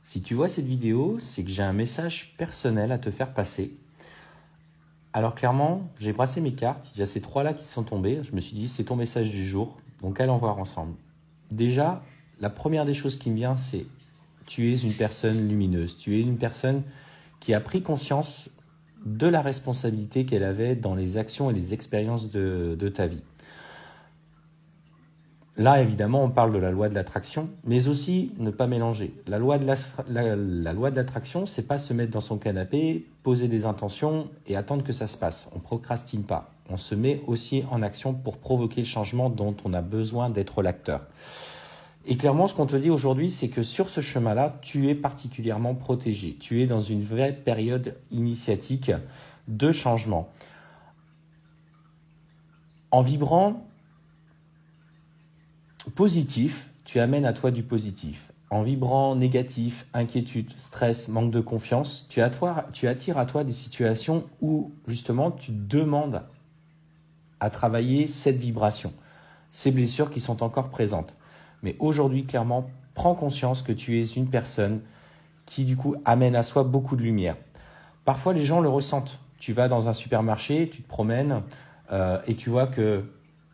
Si tu vois cette vidéo, c'est que j'ai un message personnel à te faire passer. Alors clairement, j'ai brassé mes cartes, il y a ces trois-là qui sont tombées. Je me suis dit, c'est ton message du jour, donc allons voir ensemble. Déjà, la première des choses qui me vient, c'est tu es une personne lumineuse. Tu es une personne qui a pris conscience de la responsabilité qu'elle avait dans les actions et les expériences de ta vie. Là, évidemment, on parle de la loi de l'attraction, mais aussi ne pas mélanger. La loi de l'attraction, c'est pas se mettre dans son canapé, poser des intentions et attendre que ça se passe. On procrastine pas. On se met aussi en action pour provoquer le changement dont on a besoin d'être l'acteur. Et clairement, ce qu'on te dit aujourd'hui, c'est que sur ce chemin-là, tu es particulièrement protégé. Tu es dans une vraie période initiatique de changement. En vibrant positif, tu amènes à toi du positif. En vibrant négatif, inquiétude, stress, manque de confiance, tu attires à toi des situations où justement tu demandes à travailler cette vibration, ces blessures qui sont encore présentes. Mais aujourd'hui, clairement, prends conscience que tu es une personne qui du coup amène à soi beaucoup de lumière. Parfois, les gens le ressentent. Tu vas dans un supermarché, tu te promènes et tu vois que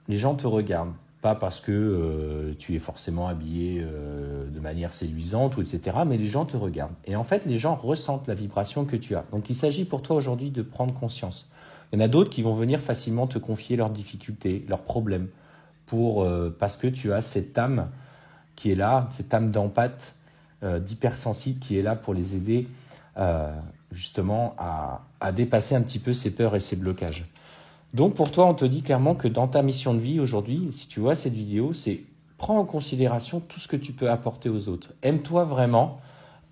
les gens te regardent. Pas parce que tu es forcément habillé de manière séduisante, ou etc., mais les gens te regardent. Et en fait, les gens ressentent la vibration que tu as. Donc, il s'agit pour toi aujourd'hui de prendre conscience. Il y en a d'autres qui vont venir facilement te confier leurs difficultés, leurs problèmes, parce que tu as cette âme qui est là, cette âme d'empathe, d'hypersensible qui est là pour les aider justement à dépasser un petit peu ces peurs et ces blocages. Donc pour toi, on te dit clairement que dans ta mission de vie aujourd'hui, si tu vois cette vidéo, c'est prends en considération tout ce que tu peux apporter aux autres. Aime-toi vraiment,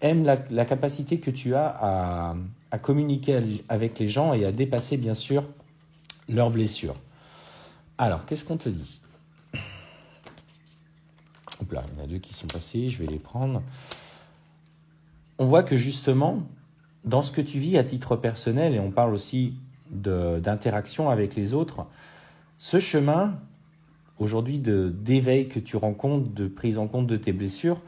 aime la capacité que tu as à communiquer avec les gens et à dépasser bien sûr leurs blessures. Alors, qu'est-ce qu'on te dit ? Hop là, il y en a deux qui sont passés, je vais les prendre. On voit que justement, dans ce que tu vis à titre personnel, et on parle aussi d'interaction avec les autres, ce chemin aujourd'hui d'éveil que tu rencontres, de prise en compte de tes blessures,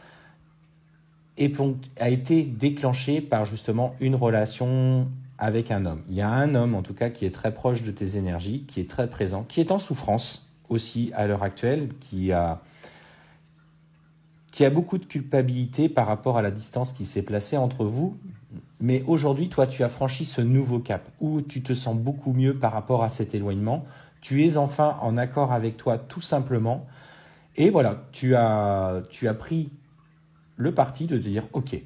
a été déclenché par justement une relation avec un homme. Il y a un homme en tout cas qui est très proche de tes énergies, qui est très présent, qui est en souffrance aussi à l'heure actuelle, qui a beaucoup de culpabilité par rapport à la distance qui s'est placée entre vous. Mais aujourd'hui, toi, tu as franchi ce nouveau cap où tu te sens beaucoup mieux par rapport à cet éloignement. Tu es enfin en accord avec toi tout simplement. Et voilà, tu as pris le parti de te dire « Ok,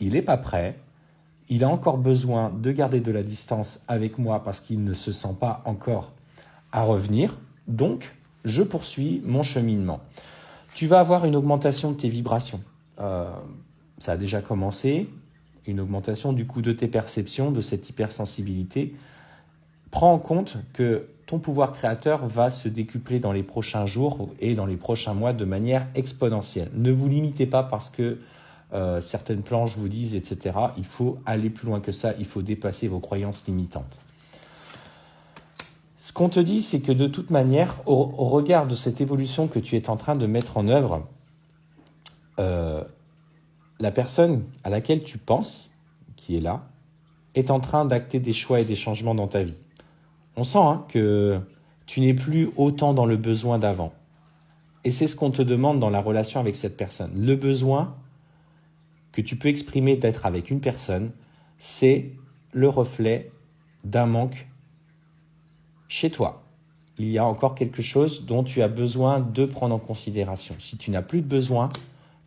il n'est pas prêt, il a encore besoin de garder de la distance avec moi parce qu'il ne se sent pas encore à revenir. Donc, je poursuis mon cheminement. » Tu vas avoir une augmentation de tes vibrations. Ça a déjà commencé. Une augmentation du coup de tes perceptions, de cette hypersensibilité. Prends en compte que ton pouvoir créateur va se décupler dans les prochains jours et dans les prochains mois de manière exponentielle. Ne vous limitez pas parce que certaines planches vous disent, etc. Il faut aller plus loin que ça, il faut dépasser vos croyances limitantes. Ce qu'on te dit, c'est que de toute manière, au regard de cette évolution que tu es en train de mettre en œuvre, la personne à laquelle tu penses, qui est là, est en train d'acter des choix et des changements dans ta vie. On sent que tu n'es plus autant dans le besoin d'avant. Et c'est ce qu'on te demande dans la relation avec cette personne. Le besoin que tu peux exprimer d'être avec une personne, c'est le reflet d'un manque chez toi. Il y a encore quelque chose dont tu as besoin de prendre en considération. Si tu n'as plus de besoin,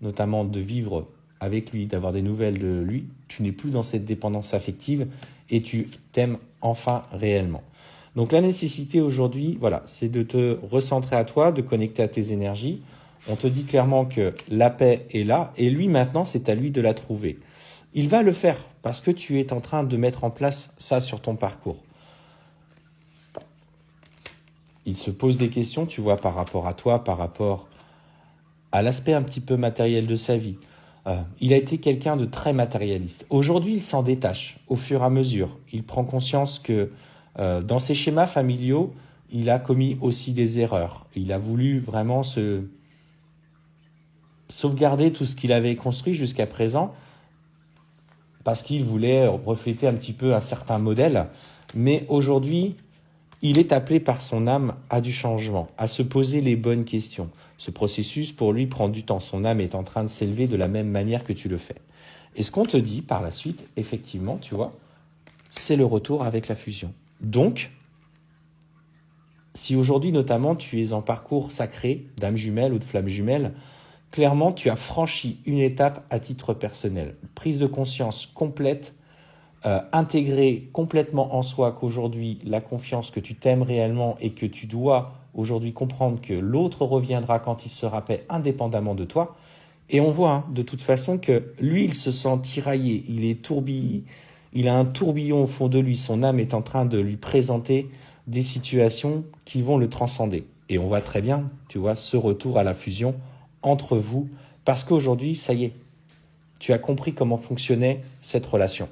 notamment de vivre avec lui, d'avoir des nouvelles de lui, tu n'es plus dans cette dépendance affective et tu t'aimes enfin réellement. Donc la nécessité aujourd'hui, voilà, c'est de te recentrer à toi, de connecter à tes énergies. On te dit clairement que la paix est là et lui maintenant, c'est à lui de la trouver. Il va le faire parce que tu es en train de mettre en place ça sur ton parcours. Il se pose des questions, tu vois, par rapport à toi, par rapport à l'aspect un petit peu matériel de sa vie. Il a été quelqu'un de très matérialiste. Aujourd'hui, il s'en détache au fur et à mesure. Il prend conscience que dans ses schémas familiaux, il a commis aussi des erreurs. Il a voulu vraiment sauvegarder tout ce qu'il avait construit jusqu'à présent. parce qu'il voulait refléter un petit peu un certain modèle. Mais aujourd'hui, il est appelé par son âme à du changement, à se poser les bonnes questions. Ce processus, pour lui, prend du temps. Son âme est en train de s'élever de la même manière que tu le fais. Et ce qu'on te dit par la suite, effectivement, tu vois, c'est le retour avec la fusion. Donc, si aujourd'hui, notamment, tu es en parcours sacré, d'âme jumelle ou de flamme jumelle, clairement, tu as franchi une étape à titre personnel. Prise de conscience complète, intégrer complètement en soi qu'aujourd'hui, la confiance, que tu t'aimes réellement et que tu dois aujourd'hui comprendre que l'autre reviendra quand il sera paix indépendamment de toi. Et on voit de toute façon que lui, il se sent tiraillé, il a un tourbillon au fond de lui, son âme est en train de lui présenter des situations qui vont le transcender. Et on voit très bien, tu vois, ce retour à la fusion entre vous, parce qu'aujourd'hui, ça y est, tu as compris comment fonctionnait cette relation.